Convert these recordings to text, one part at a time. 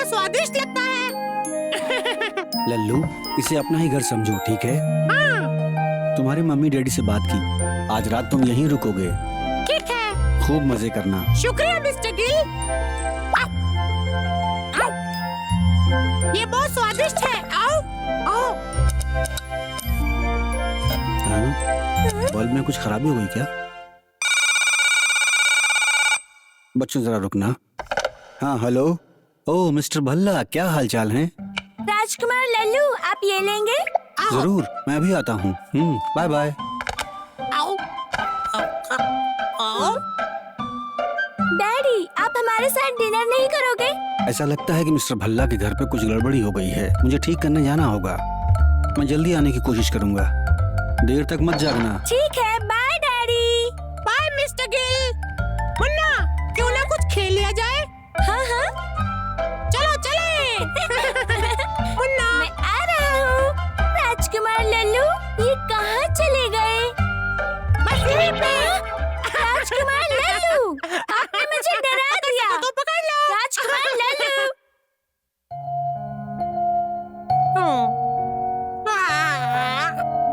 स्वादिष्ट लगता है। लल्लू, इसे अपना ही घर समझो, ठीक है? हाँ। तुम्हारे मम्मी डैडी से बात की, आज रात तुम यहीं रुकोगे। ठीक है। खूब मजे करना। शुक्रिया मिस्टर गिल। आओ। ये बहुत स्वादिष्ट है। आओ आओ। हाँ? बल्ब में कुछ खराबी हो गई क्या? बच्चों जरा रुकना। हाँ हेलो। ओह मिस्टर भल्ला, क्या हाल चाल है? राजकुमार लल्लू, आप ये लेंगे? जरूर, मैं भी आता हूँ। Bye bye. आओ। आओ। डैडी, आप हमारे साथ डिनर नहीं करोगे? ऐसा लगता है कि मिस्टर भल्ला के घर पे कुछ गड़बड़ी हो गई है। मुझे ठीक करने जाना होगा। मैं जल्दी आने की कोशिश करूंगा। देर तक मत जागना। ठीक है, bye daddy. Bye mister Gill. Munna, क्यों ना कुछ खेल लिया जाए? हाँ हाँ, चलो चले। मुन्ना। मैं आ रहा हूँ। राजकुमार लल्लू, ये कहाँ चले गए? बस यहीं पे। राजकुमार लल्लू, आपने मुझे डरा दिया। तो पकड़ लो। राजकुमार लल्लू।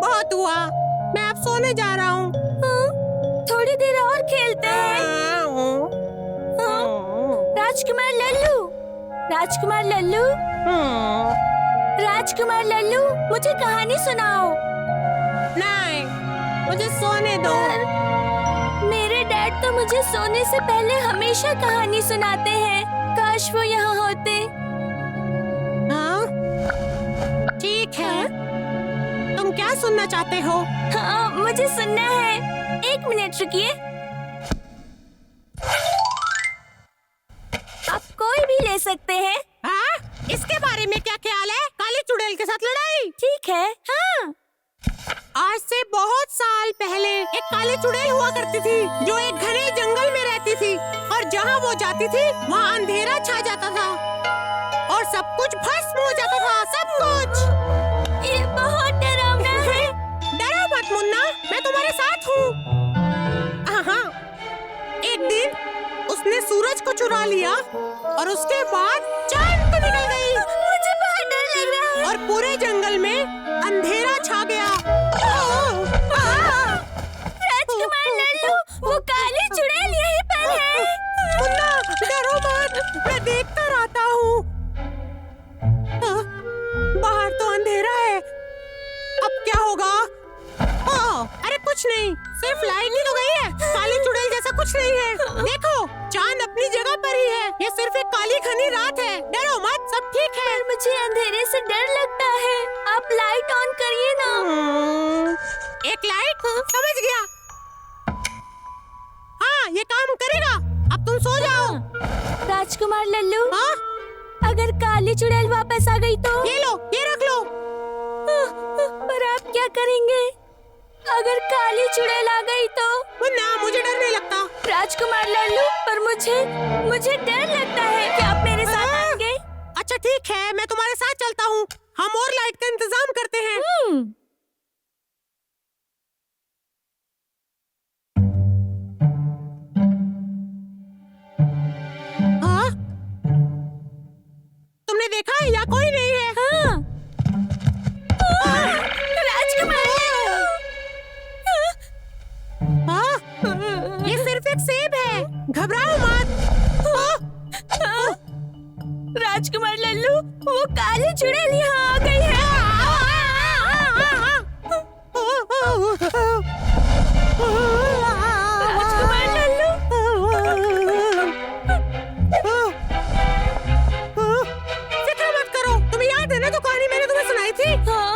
बहुत हुआ, मैं अब सोने जा रहा हूँ। थोड़ी देर और खेलते हैं। राजकुमार लल्लू, राजकुमार लल्लू, राजकुमार लल्लू, मुझे कहानी सुनाओ। नहीं, मुझे सोने दो। मेरे डैड तो मुझे सोने से पहले हमेशा कहानी सुनाते हैं। काश वो यहाँ होते। हाँ? ठीक है। तुम क्या सुनना चाहते हो? हाँ, मुझे सुनना है। एक मिनट रुकिए। आप कोई भी ले सकते हैं। हाँ? इसके बारे में क्या ख्याल है? काली चुड़ैल के साथ लड़ाई? ठीक है। हाँ, आज से बहुत साल पहले एक काली चुड़ैल हुआ करती थी, जो एक घने जंगल में रहती थी, और जहाँ वो जाती थी वहाँ अंधेरा छा जाता था और सब कुछ भस्म हो जाता था। सब कुछ। ये बहुत डरावना है। डरो मत मुन्ना, मैं तुम्हारे साथ हूँ। हाँ, एक दिन उसने सूरज को चुरा लिया और उसके बाद चांद को निकल गई। मुझे बहुत डर लग रहा है। और पूरे जंगल में अंधेरा छा गया। राजकुमार लल्लू, वो काली चुड़ैल यहीं पर है। मुन्ना, डरो मत, मैं देखता रहता हूँ। बाहर तो अंधेरा है, अब क्या होगा? अरे कुछ नहीं, सिर्फ लाइट ही तो गई है। काली चुड़ैल जैसा कुछ नहीं है। देखो, चांद अपनी जगह पर ही है। ये सिर्फ एक काली घनी रात है। डरो मत, सब ठीक है। पर मुझे अंधेरे से डर लगता है। आप लाइट ऑन करिए ना। एक लाइट? समझ गया। हाँ, ये काम करेगा। अब तुम सो जाओ। राजकुमार लल्लू, हाँ? अगर काली चुड़ैल वापस आ गई तो? ये लो, ये रख लो। पर आप क्या करेंगे अगर काली चुड़ैल आ गई तो? मुन्ना, मुझे डर नहीं लगता। राजकुमार लल्लू, पर मुझे डर लगता है कि आप मेरे साथ आएंगे। अच्छा ठीक है, मैं तुम्हारे साथ चलता हूँ। हम और लाइट का इंतजाम करते हैं। हाँ? तुमने देखा है, यहाँ कोई नहीं है। हाँ। राजकुमार लल्लू। हाँ? ये सिर्फ एक सेब है, घबराओ मत। राजकुमार लल्लू, वो काली चुड़ैल यहाँ आ गई है। राजकुमार लल्लू, फिक्र मत करो। तुम्हें याद है ना, तो कहानी मैंने तुम्हें सुनाई थी। हाँ?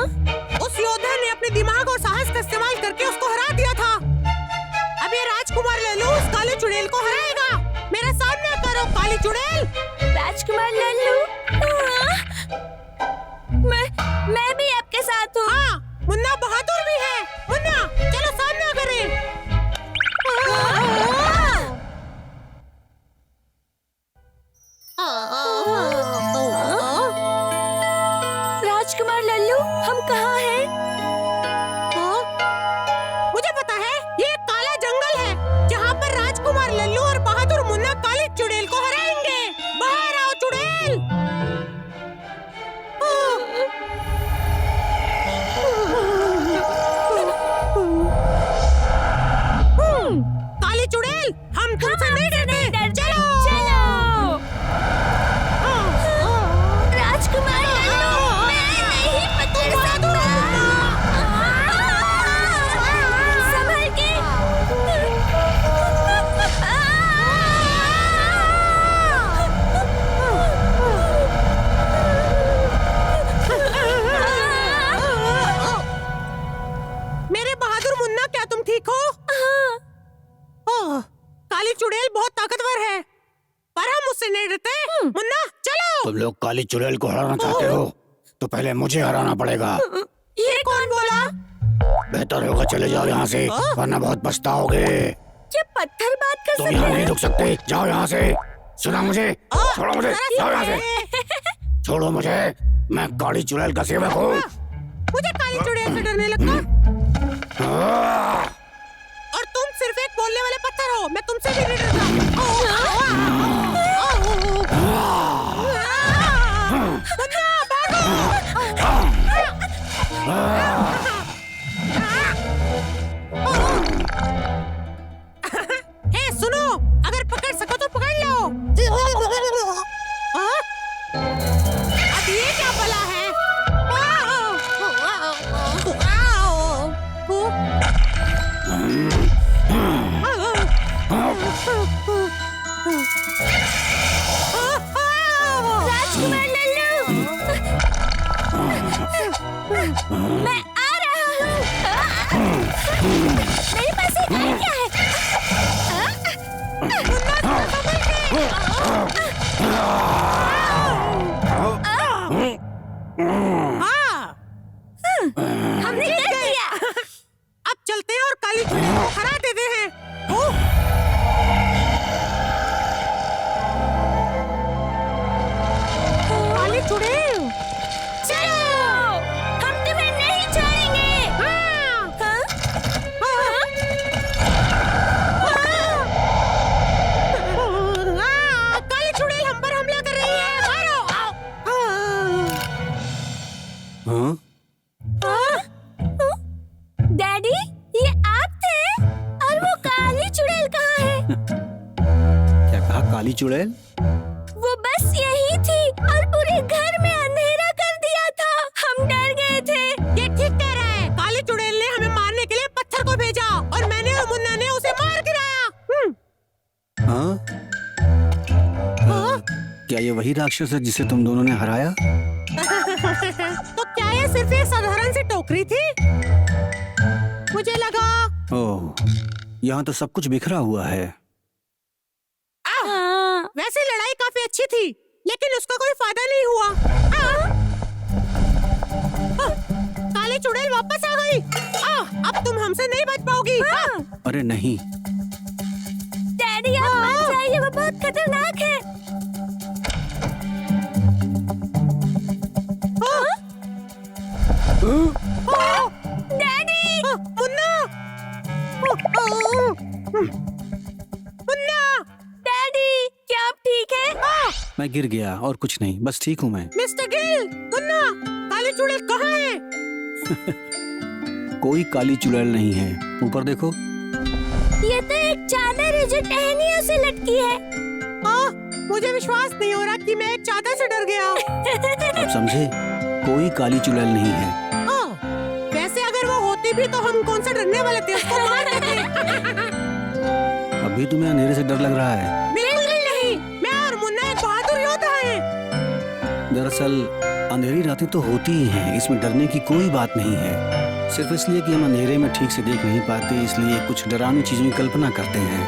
उस योद्धा ने अपने दिमाग और साहस का इस्तेमाल करके उसको हरा दिया था। अब ये राजकुमार लल्लू उस काली चुड़ैल को हराएगा। मेरे सामने करो काली चुड़ैल। राजकुमार लल्लू, मैं भी आपके साथ हूँ। हाँ, मुन्ना बहादुर भी है। मुन्ना, चलो सामना करें। राजकुमार लल्लू, हम कहाँ हैं? मुझे पता है, ये एक काला जंगल है जहाँ पर राजकुमार लल्लू और बहादुर मुन्ना काली चुड़ैल को हराएंगे। बाहर आओ चुड़ैल। तुम लोग काली चुड़ैल को हराना चाहते हो तो पहले मुझे हराना पड़ेगा। ये कौन बोला? बेहतर होगा चले जाओ यहाँ से, वरना बहुत पछताओगे। क्या पत्थर बात कर तुम सकते यहाँ नहीं हैं? रुक सकते, जाओ यहाँ से। सुना मुझे? छोड़ो मुझे, जाओ यहाँ से। छोड़ो मुझे, मैं काली चुड़ैल का सेवक हूँ। मुझे काली चुड़ैल से डरने लगता। और तुम सिर्फ एक बोलने वाले पत्थर हो, मैं तुमसे भी नहीं डरता। हे सुनो, अगर पकड़ सको तो पकड़ लो। हाँ? अब ये क्या भला है? राजकुमार लल्लू, मैं आ रहा हूँ। मेरे पास एक आइडिया है। हाँ, हमने कर दिया। अब चलते हैं और काली चुड़ैल को हरा देते हैं। काली चुड़ैल, चलो, हम तुम्हें नहीं छोड़ेंगे। हाँ, हाँ? काली चुड़ैल हम पर हमला कर रही है, मारो। हाँ? डैडी, ये आप थे? और वो काली चुड़ैल कहाँ है? क्या कहा? काली चुड़ैल? वो बस यही थी और पूरे घर में अंधेरा कर दिया था। हम डर गए थे। ये ठीक कह रहा है। काली चुड़ैल ने हमें मारने के लिए पत्थर को भेजा और मैंने और मुन्ना ने उसे मार गिराया। हाँ? क्या ये वही राक्षस है जिसे तुम दोनों ने हराया? तो क्या ये सिर्फ एक साधारण सी टोकरी थी? मुझे लगा। ओह, यहाँ तो सब कुछ बिखरा हुआ है। हाँ। वैसे लड़ाई काफी अच्छी थी, लेकिन उसका कोई फायदा नहीं हुआ। काली चुड़ैल वापस आ गई। अब तुम हमसे नहीं बच पाओगी। अरे नहीं, डैडी, आप मत जाइए, वो बहुत खतरनाक है। डैडी! मुन्ना! मुन्ना! डैडी, क्या आप ठीक हैं? मैं गिर गया और कुछ नहीं, बस ठीक हूँ मैं। मिस्टर गिल, मुन्ना, काली चुड़ैल कहाँ है? कोई काली चुड़ैल नहीं है। ऊपर देखो। ये तो एक चादर है जो टहनियों से लटकी है। मुझे विश्वास नहीं हो रहा कि मैं एक चादर से डर गया। अब समझे? कोई काली चुड़ैल नहीं है। वैसे अगर वो होती भी तो हम कौन से डरने वाले थे, उसको मार देते। अभी तुम्हें अंधेरे से डर लग रहा है? बिल्कुल नहीं, मैं और मुन्ना एक बहादुर योद्धा हैं। दरअसल अंधेरी रातें तो होती ही हैं, इसमें डरने की कोई बात नहीं है। सिर्फ इसलिए कि हम अंधेरे में ठीक से देख नहीं पाते, इसलिए कुछ डरावनी चीजों की कल्पना करते हैं।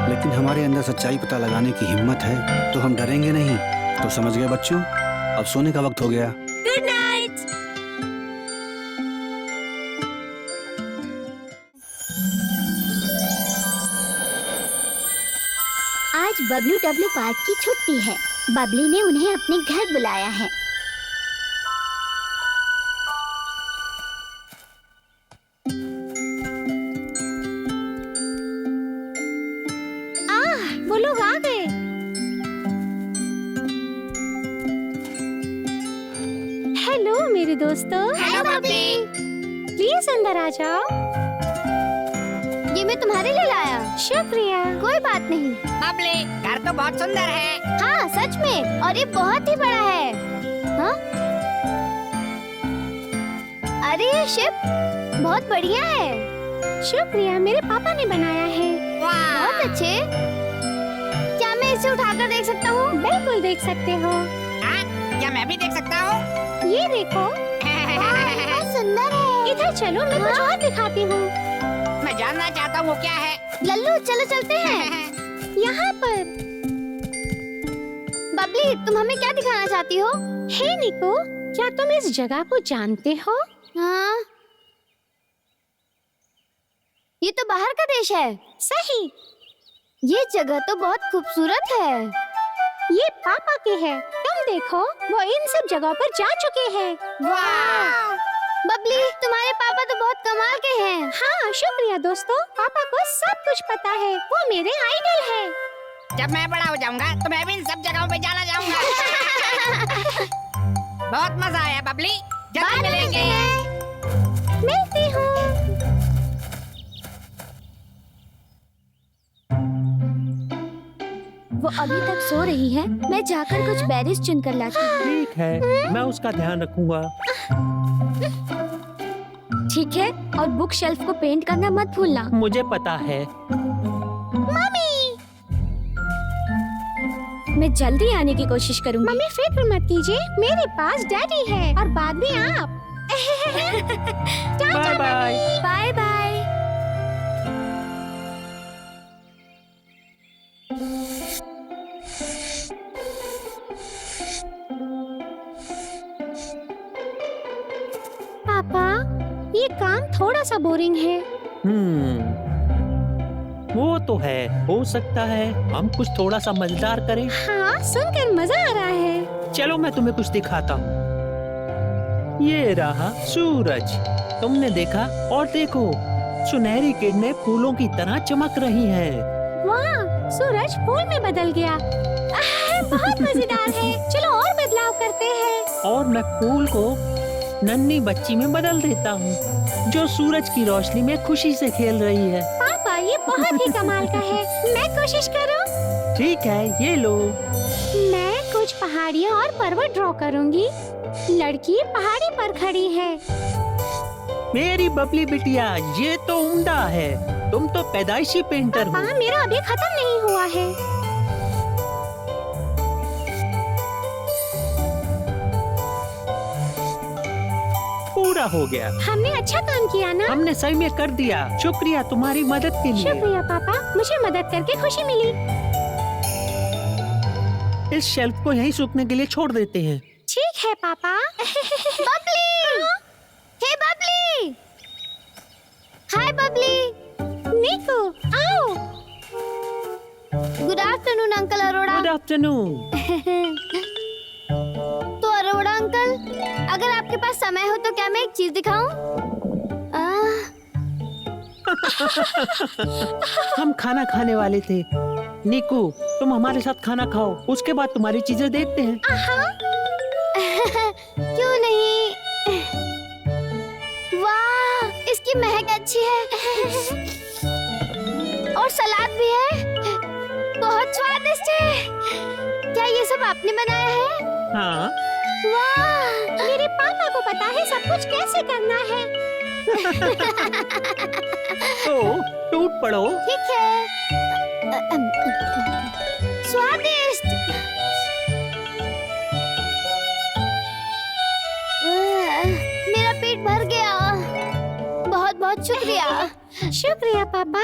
लेकिन हमारे अंदर सच्चाई पता लगाने की हिम्मत है तो हम डरेंगे नहीं। तो समझ गए बच्चों? अब सोने का वक्त हो गया। Good night. आज बबलू डब्लू पार्क की छुट्टी है। बबली ने उन्हें अपने घर बुलाया है। वो लोग आ गए। हेलो मेरे दोस्तों। हेलो बबली। प्लीज अंदर आ जाओ। ये मैं तुम्हारे लिए लाया। शुक्रिया। कोई बात नहीं। बबली, घर तो बहुत सुंदर है। हाँ सच में, और ये बहुत ही बड़ा है। हाँ? अरे ये शिप बहुत बढ़िया है। शुक्रिया, मेरे पापा ने बनाया है। बहुत अच्छे। क्या मैं इसे उठाकर देख सकता हूँ? बिल्कुल देख सकते हो। हाँ, क्या मैं भी देख सकता हूँ? ये देखो। बहुत सुंदर है। इधर चलो, मैं कुछ और दिखाती हूँ। मैं जानना चाहता हूँ वो क्या है। लल्लू चलो चलते हैं। यहाँ पर। बबली, तुम हमें क्या दिखाना चाहती हो? हे निको, क्या तुम इस जगह को जानते हो? हाँ, ये तो बाहर का देश है। सही। ये जगह तो बहुत खूबसूरत है। ये पापा के है। तुम देखो, वो इन सब जगहों पर जा चुके हैं। वाह! बबली, तुम्हारे पापा तो बहुत कमाल के हैं। हाँ, शुक्रिया दोस्तों। पापा को सब कुछ पता है। वो मेरे आइडल है। जब मैं बड़ा हो जाऊंगा तो मैं भी इन सब जगहों पे जाना चाहूंगा। बहुत मजा आया बबली। जल्दी मिलेंगे। मिलती हूँ। वो अभी तक सो रही है। मैं जाकर कुछ बेरीज चुनकर लाती हूँ। ठीक है, मैं उसका ध्यान रखूंगा। ठीक है, और बुक शेल्फ को पेंट करना मत भूलना। मुझे पता है। मैं जल्दी आने की कोशिश करूंगी। मम्मी फिक्र मत कीजिए, मेरे पास डैडी है और बाद में आप। Bye bye. Bye bye. पापा, ये काम थोड़ा सा बोरिंग है। वो तो है। हो सकता है हम कुछ थोड़ा सा मजेदार करें। हाँ, सुनकर मजा आ रहा है। चलो मैं तुम्हें कुछ दिखाता हूँ। ये रहा सूरज। तुमने देखा? और देखो, सुनहरी किरणें फूलों की तरह चमक रही हैं। वाह, सूरज फूल में बदल गया। बहुत मजेदार है। चलो और बदलाव करते हैं। और मैं फूल को नन्ही बच्ची में बदल देता हूँ, जो सूरज की रोशनी में खुशी से खेल रही है। पापा, ये बहुत ही कमाल का है। मैं कोशिश करूँ? ठीक है, ये लो। मैं कुछ पहाड़ियाँ और पर्वत ड्रॉ करूँगी। लड़की पहाड़ी पर खड़ी है। मेरी बबली बिटिया, ये तो उम्दा है। तुम तो पैदाइशी पेंटर हो। पापा, मेरा अभी खत्म नहीं हुआ है। पूरा हो गया। हमने अच्छा काम किया ना? हमने सही में कर दिया। शुक्रिया तुम्हारी मदद के लिए। शुक्रिया पापा, मुझे मदद करके खुशी मिली। इस शेल्फ को यहीं सूखने के लिए छोड़ देते हैं। ठीक है पापा। बबली! हे बबली! हाय बबली! निको, आओ। Good afternoon uncle Arora. Good afternoon. तो अरोड़ा अंकल, अगर आपके पास समय हो तो क्या मैं एक चीज दिखाऊं? हम खाना खाने वाले थे। निकू, तुम हमारे साथ खाना खाओ, उसके बाद तुम्हारी चीजें देखते हैं। क्यों नहीं? वाह, इसकी महक अच्छी है और सलाद भी है। बहुत स्वादिष्ट है। क्या ये सब आपने बनाया है? हाँ। वाह, मेरे पापा को पता है सब कुछ कैसे करना है। तो टूट पड़ो। ठीक है। स्वादिष्ट। मेरा पेट भर गया। बहुत बहुत शुक्रिया। शुक्रिया पापा।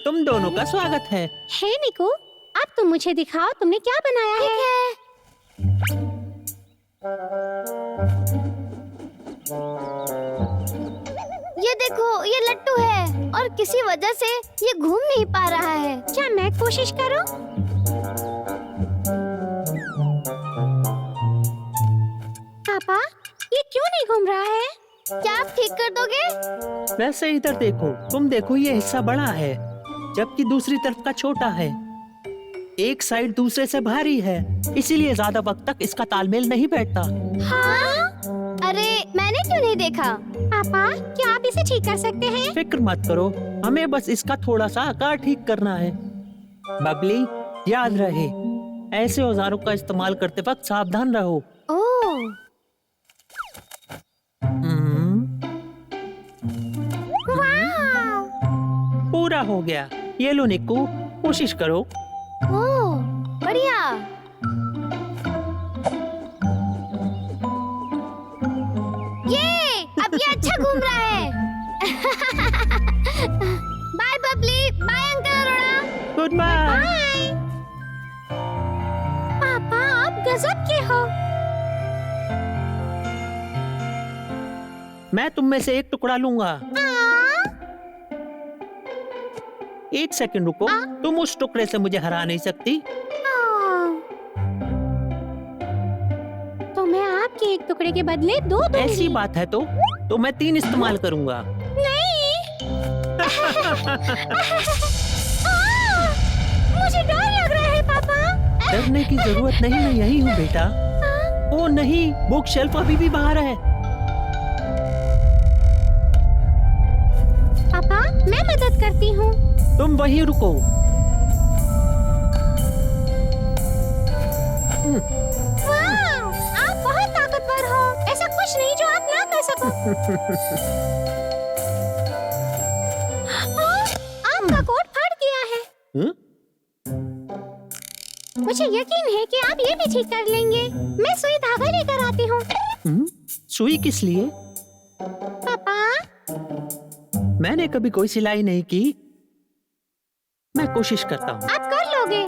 तुम दोनों का स्वागत है। हे निको, अब तुम मुझे दिखाओ तुमने क्या बनाया है। ये देखो, ये लट्टू है और किसी वजह से ये घूम नहीं पा रहा है। क्या मैं कोशिश करूं? पापा, ये क्यों नहीं घूम रहा है? क्या आप ठीक कर दोगे? वैसे इधर देखो, तुम देखो, ये हिस्सा बड़ा है जबकि दूसरी तरफ का छोटा है। एक साइड दूसरे से भारी है, इसीलिए ज्यादा वक्त तक इसका तालमेल नहीं बैठता। हाँ? अरे, मैंने क्यों नहीं देखा? पापा, क्या आप इसे ठीक कर सकते हैं? फिक्र मत करो, हमें बस इसका थोड़ा सा आकार ठीक करना है। बबली, याद रहे, ऐसे औजारों का इस्तेमाल करते वक्त सावधान रहो। ओह, पूरा हो गया। ये लो निक्कू, कोशिश करो। ओह, बढ़िया। अब ये अच्छा घूम रहा है। Bye Babli, bye uncle Arora. Good bye. पापा, गजब के हो। मैं तुम में से एक टुकड़ा लूंगा। एक सेकंड रुको, तुम उस टुकड़े से मुझे हरा नहीं सकती। तो मैं आपके एक टुकड़े के बदले 2 दूंगी। ऐसी बात है तो मैं 3 इस्तेमाल करूंगा। मुझे डर लग रहा है पापा। डरने की जरूरत नहीं, मैं यही हूँ बेटा। ओ नहीं, बुक शेल्फ अभी भी बाहर है। पापा मैं मदद करती हूँ। तुम वहीं रुको। वाह, आप बहुत ताकतवर हो। ऐसा कुछ नहीं जो आप ना कर सको। आपका कोट फट गया है। मुझे यकीन है कि आप ये भी ठीक कर लेंगे। मैं सुई धागा लेकर आती हूँ। सुई किस लिए? पापा मैंने कभी कोई सिलाई नहीं की। मैं कोशिश करता हूँ। आप कर लोगे।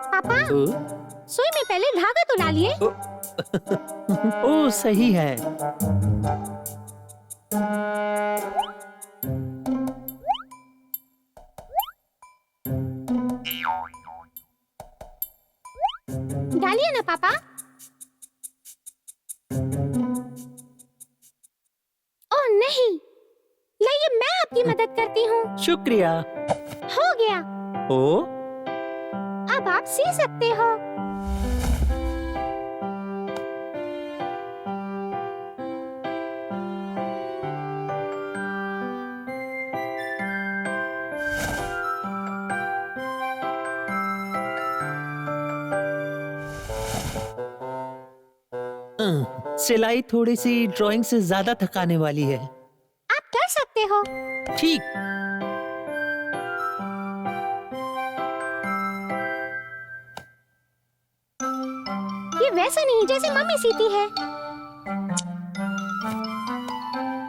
पापा सुई में पहले धागा तो डालिए। ओ सही है। डालिए ना पापा। ओह नहीं, लाइए मैं आपकी मदद करती हूँ। शुक्रिया। हो गया। ओ अब आप सी सकते हो। सिलाई थोड़ी सी ड्राइंग से ज्यादा थकाने वाली है। आप कर सकते हो। ठीक। ये वैसा नहीं जैसे मम्मी सीती है।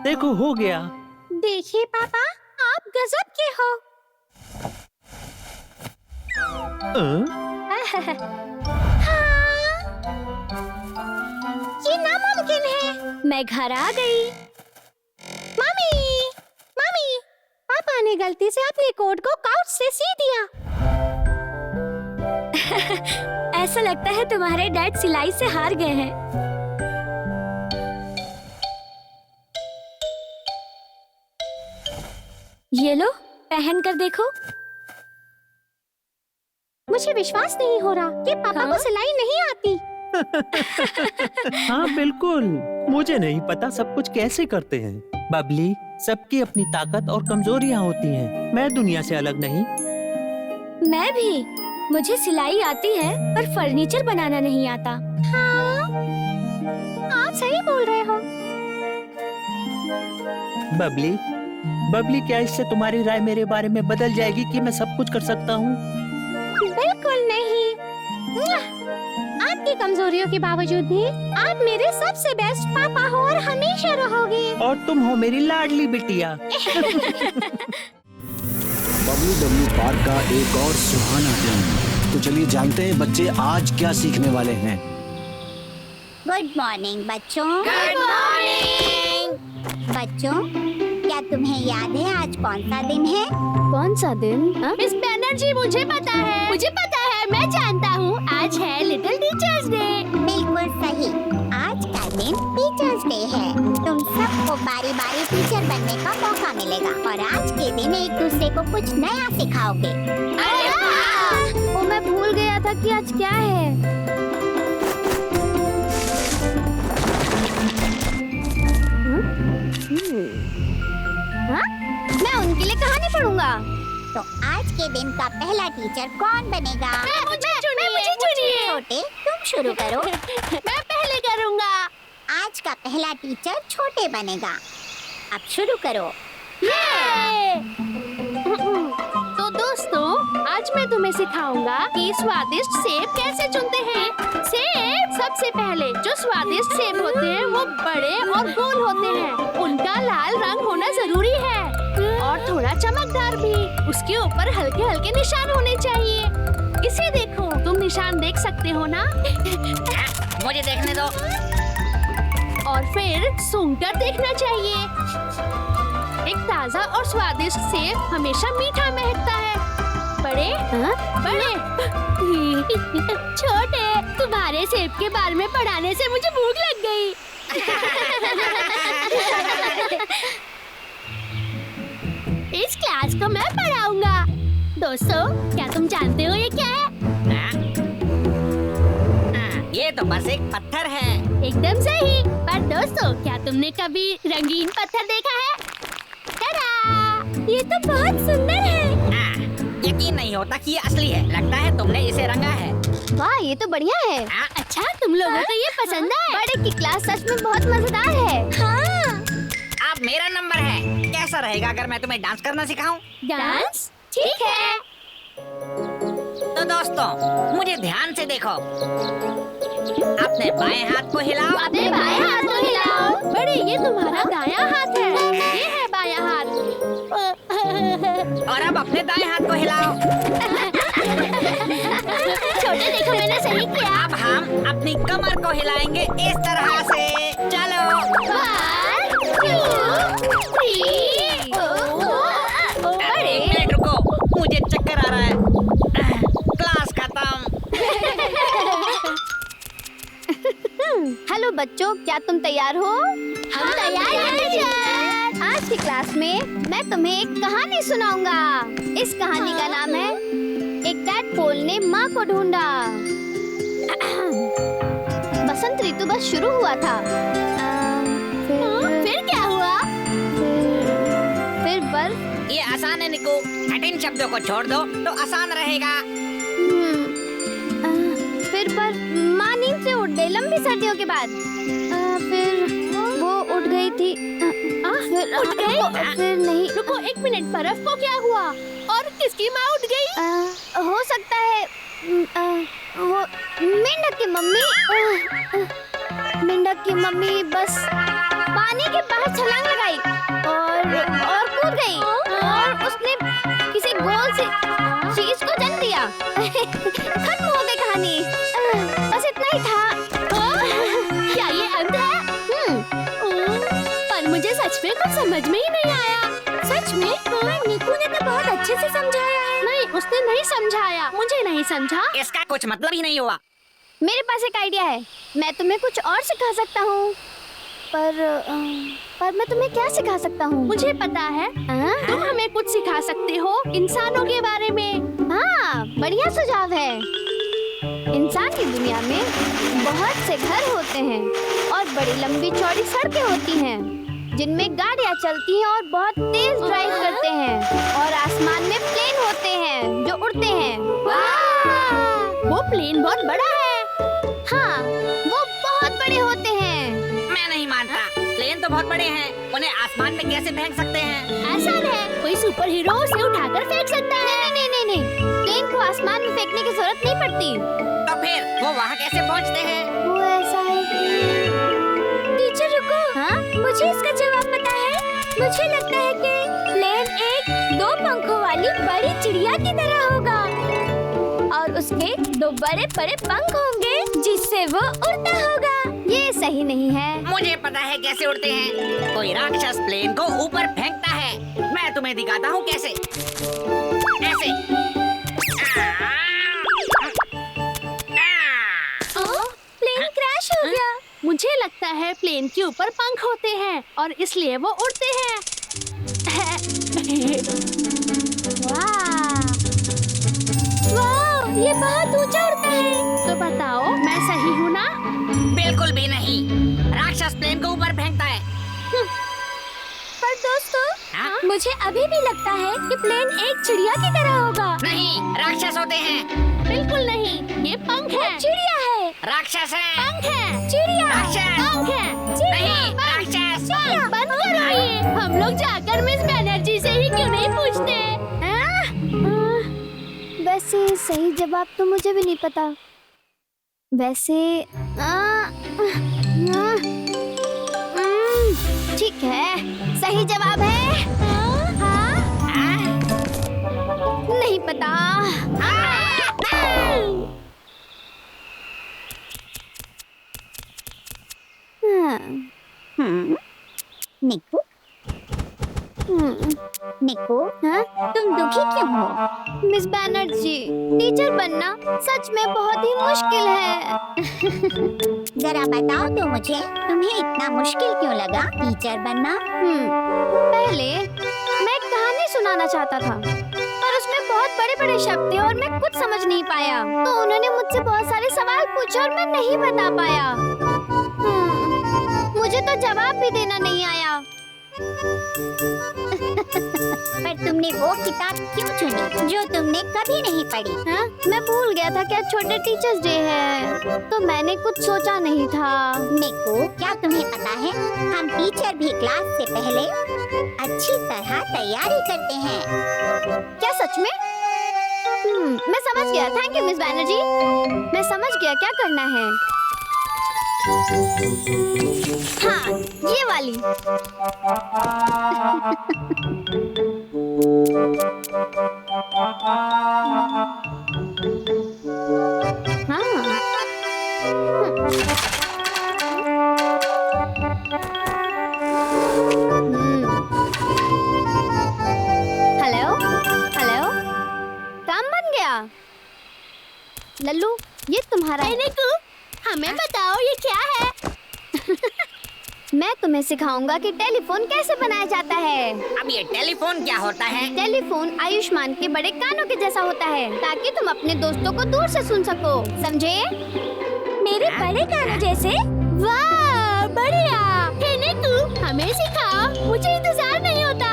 देखो हो गया। देखिए पापा, आप गजब के हो। ये नामुमकिन है। मैं घर आ गई। मम्मी, मम्मी, पापा ने गलती से अपने कोट को काउच से सी दिया। ऐसा लगता है तुम्हारे डैड सिलाई से हार गए हैं। ये लो, पहन कर देखो। मुझे विश्वास नहीं हो रहा कि पापा को सिलाई नहीं आती। हाँ बिल्कुल, मुझे नहीं पता सब कुछ कैसे करते हैं। बबली, सबकी अपनी ताकत और कमजोरियाँ होती हैं। मैं दुनिया से अलग नहीं। मैं भी। मुझे सिलाई आती है पर फर्नीचर बनाना नहीं आता। हाँ, आप सही बोल रहे हो। बबली, बबली क्या इससे तुम्हारी राय मेरे बारे में बदल जाएगी कि मैं सब कुछ कर सकता हूँ? बिल्कुल नहीं। आपकी कमजोरियों के बावजूद भी आप मेरे सबसे बेस्ट पापा हो और हमेशा रहोगे। और तुम हो मेरी लाडली बिटिया। WW पार्क का एक और सुहाना दिन। तो चलिए जानते हैं बच्चे आज क्या सीखने वाले हैं। गुड मॉर्निंग बच्चों। गुड मॉर्निंग बच्चों, क्या तुम्हें याद है आज कौन सा दिन है? कौन सा दिन? मिस बैनर्जी, मुझे पता है। मुझे पता है, मैं जानता हूँ। आज है लिटिल टीचर्स डे। बिल्कुल सही, आज का दिन टीचर्स डे है। तुम सबको बारी बारी टीचर बनने का मौका मिलेगा और आज के दिन एक दूसरे को कुछ नया सिखाओगे। अरे वाह! वो मैं भूल गया था कि आज क्या है। मैं उनके लिए कहानी पढ़ूंगा। तो आज के दिन का पहला टीचर कौन बनेगा? मुझे चुनिए। छोटे, तुम शुरू करो। मैं पहले करूँगा। आज का पहला टीचर छोटे बनेगा। अब शुरू करो। तो दोस्तों, आज मैं तुम्हें सिखाऊंगा कि स्वादिष्ट सेब कैसे चुनते हैं। सेब सबसे पहले जो स्वादिष्ट सेब होते हैं वो बड़े और गोल होते हैं। उनका लाल रंग होना जरूरी है और थोड़ा चमकदार भी। उसके ऊपर हल्के हल्के निशान होने चाहिए। इसे देखो, तुम निशान देख सकते हो ना? मुझे देखने दो। और फिर सूंघकर देखना चाहिए। एक ताजा और स्वादिष्ट सेब हमेशा मीठा महकता है। बड़े बड़े छोटे, तुम्हारे सेब के बारे में पढ़ाने से मुझे भूख लग गई। इस क्लास को मैं पढ़ाऊंगा। दोस्तों, क्या तुम जानते हो ये क्या है? ये तो बस एक पत्थर है। एकदम सही। पर दोस्तों, क्या तुमने कभी रंगीन पत्थर देखा है? टडा! ये तो बहुत सुंदर है। यकीन नहीं होता कि ये असली है। लगता है तुमने इसे रंगा है। वाह, ये तो बढ़िया है। अच्छा, तुम लोगों को ये पसंद है? बड़े की क्लास सच में बहुत मजेदार है। हाँ। अब मेरा नंबर है। कैसा रहेगा अगर मैं तुम्हें डांस करना सिखाऊं? डांस? ठीक है। तो दोस्तों, मुझे ध्यान से देखो। अपने बाएं हाथ को हिलाओ। अपने बाएं हाथ को हिलाओ। बड़े, ये तुम्हारा दायां हाथ है। ये है बायां हाथ। और अब अपने दाएं हाथ को हिलाओ। छोटे, देखो मैंने सही किया। अब हम अपनी कमर को हिलाएंगे इस तरह से। चलो। 1, 2, 3। एक मिनट रुको, मुझे चक्कर आ रहा है। क्लास खत्म। हेलो बच्चों, क्या तुम तैयार हो? हम तैयार हैं टीचर। आज की क्लास में मैं तुम्हें एक कहानी सुनाऊंगा। इस कहानी का नाम है एक टैडपोल ने माँ को ढूंढा। बसंत ऋतु बस शुरू हुआ था। फिर क्या हुआ? फिर बर्फ। ये आसान है निकू। कठिन शब्दों को छोड़ दो तो आसान रहेगा। फिर बर्फ माँ नींद से उठ गई लंबी सर्दियों के बाद। फिर वो उठ गई थी। फिर उठ गई? फिर नहीं। रुको एक मिनट, बर्फ को क्या हुआ? और किसकी माँ उठ गई? हो सकता है वो मेंढक की मम्मी। मेंढक की मम्मी बस पानी के बाहर छलांग लगाई और कूद गई और उसने किसी गोल से चीज को जन्म दिया। खत्म हो गई कहानी। बस इतना ही था। क्या ये अंत है? पर मुझे सच में कुछ समझ में ही नहीं आया। सच में? निकू ने तो बहुत अच्छे से समझाया है। नहीं, उसने नहीं समझाया। मुझे नहीं समझा। इसका कुछ मतलब ही नहीं हुआ। मेरे पास एक आइडिया है। मैं तुम्हें कुछ और सिखा सकता हूँ। पर मैं तुम्हें क्या सिखा सकता हूँ? मुझे पता है। तुम हमें कुछ सिखा सकते हो इंसानों के बारे में। हाँ, बढ़िया सुझाव है। इंसान की दुनिया में बहुत से घर होते हैं और बड़ी लंबी चौड़ी सड़कें होती हैं जिनमें गाड़ियाँ चलती हैं और बहुत तेज ड्राइव करते हैं। और आसमान में प्लेन होते हैं जो उड़ते हैं। वो प्लेन बहुत बड़ा है। हाँ, वो बहुत बड़े होते हैं। मैं नहीं मानता। प्लेन तो बहुत बड़े हैं। उन्हें आसमान में कैसे फेंक सकते हैं? आसान है। कोई सुपर हीरो उसे उठाकर फेंक सकता है। नहीं। प्लेन को आसमान में फेंकने की जरूरत नहीं पड़ती। तो फिर वो वहाँ कैसे पहुँचते हैं? वो ऐसा है। टीचर रुको। हाँ? मुझे इसका जवाब पता है। मुझे लगता है कि प्लेन एक 2 पंखों वाली बड़ी चिड़िया की तरह होगा और उसके 2 बड़े-बड़े पंख होंगे जिससे वो उड़ता होगा। ये सही नहीं है। मुझे पता है कैसे उड़ते हैं। कोई राक्षस प्लेन को ऊपर फेंकता है। मैं तुम्हें दिखाता हूँ कैसे। ऐसे। प्लेन क्रैश हो गया। मुझे लगता है प्लेन के ऊपर पंख होते हैं और इसलिए वो उड़ते हैं। वाह, ये बहुत ऊंचा उड़ता है। तो बताओ, मैं सही हूँ ना? बिल्कुल भी नहीं। राक्षस प्लेन को ऊपर फेंकता है। पर दोस्तों, हाँ? मुझे अभी भी लगता है कि प्लेन एक चिड़िया की तरह होगा। नहीं, राक्षस होते हैं। बिल्कुल नहीं, ये पंख है। चिड़िया है। राक्षस है। पंख है। चिड़िया। राक्षस। पंख है। नहीं, राक्षस। बंद करो ये। हम लोग जाकर मिस बनर्जी से ही क्यों नहीं पूछते? वैसे सही जवाब तो मुझे भी नहीं पता। वैसे ठीक है, सही जवाब है। नहीं पता। निक्कू, निक्कू, हाँ? तुम दुखी क्यों हो? मिस बैनर्जी, टीचर बनना सच में बहुत ही मुश्किल है। जरा बताओ तो मुझे, तुम्हें इतना मुश्किल क्यों लगा टीचर बनना? पहले मैं एक कहानी सुनाना चाहता था, पर उसमें बहुत बड़े-बड़े शब्द थे और मैं कुछ समझ नहीं पाया। तो उन्होंने मुझसे बहुत सारे सवाल पूछे और मैं नहीं बता पाया। मुझे तो जवाब भी देना नहीं आया। पर तुमने वो किताब क्यों चुनी जो तुमने कभी नहीं पढ़ी? हाँ? मैं भूल गया था क्या छोटे टीचर्स डे है, तो मैंने कुछ सोचा नहीं था। निक्कू, क्या तुम्हें पता है हम टीचर भी क्लास से पहले अच्छी तरह तैयारी करते हैं। क्या सच में? मैं समझ गया। Thank you miss Banerjee. मैं समझ गया क्या करना है। हाँ, ये वाली। हाँ। हेलो, हेलो, काम बन गया। लल्लू, ये तुम्हारा है। हमें बताओ ये क्या है? मैं तुम्हें सिखाऊंगा कि टेलीफोन कैसे बनाया जाता है। अब ये टेलीफोन क्या होता है? टेलीफोन आयुष्मान के बड़े कानों के जैसा होता है, ताकि तुम अपने दोस्तों को दूर से सुन सको, समझे? मेरे बड़े कानों जैसे? वाह, बढ़िया। तू हमें सिखा, मुझे इंतजार नहीं होता।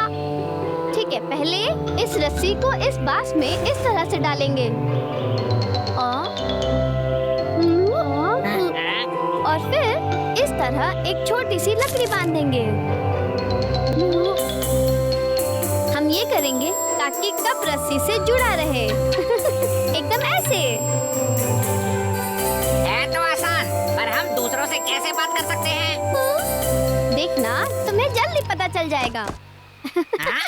ठीक है, पहले इस रस्सी को इस बांस में इस तरह से डालेंगे और फिर इस तरह एक छोटी सी लकड़ी बांध देंगे। हम ये करेंगे ताकि कप रस्सी से जुड़ा रहे। एकदम ऐसे। है तो आसान, पर हम दूसरों से कैसे बात कर सकते हैं? देखना, तुम्हें जल्दी पता चल जाएगा। हाँ?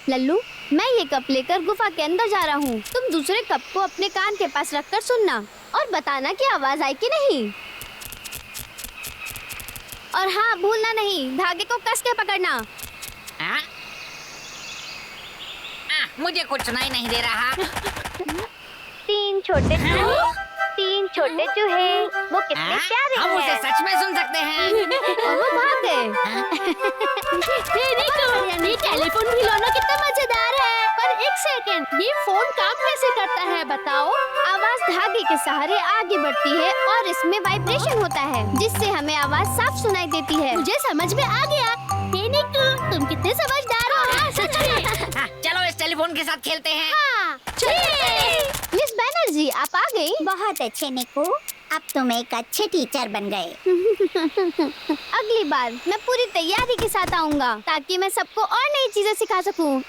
लल्लू, मैं ये कप लेकर गुफा के अंदर जा रहा हूँ। तुम दूसरे कप को अपने कान के पास रखकर सुनना और बताना कि आवाज आई कि नहीं। और हाँ, भूलना नहीं, धागे को कस के पकड़ना। हाँ? मुझे कुछ सुनाई नहीं दे रहा। तीन छोटे चूहे, वो कितने प्यारे हम उसे हैं। सच में सुन सकते हैं। और वो भाग गए। ये टेलीफोन खिलौना कितना मजेदार है। पर एक सेकंड, ये फोन काम कैसे करता है बताओ? आवाज धागे के सहारे आगे बढ़ती है और इसमें वाइब्रेशन होता है, जिससे हमें आवाज साफ सुनाई देती है। मुझे समझ में आ गया। तुम कितने समझदार हो। सच में। हाँ, चलो इस टेलीफोन के साथ खेलते हैं। मिस बैनर्जी, आप आ गई। बहुत अच्छे निक्कू, अब तुम एक अच्छे टीचर बन गए। अगली बार मैं पूरी तैयारी के साथ आऊंगा, ताकि मैं सबको और नई चीजें सिखा सकूं।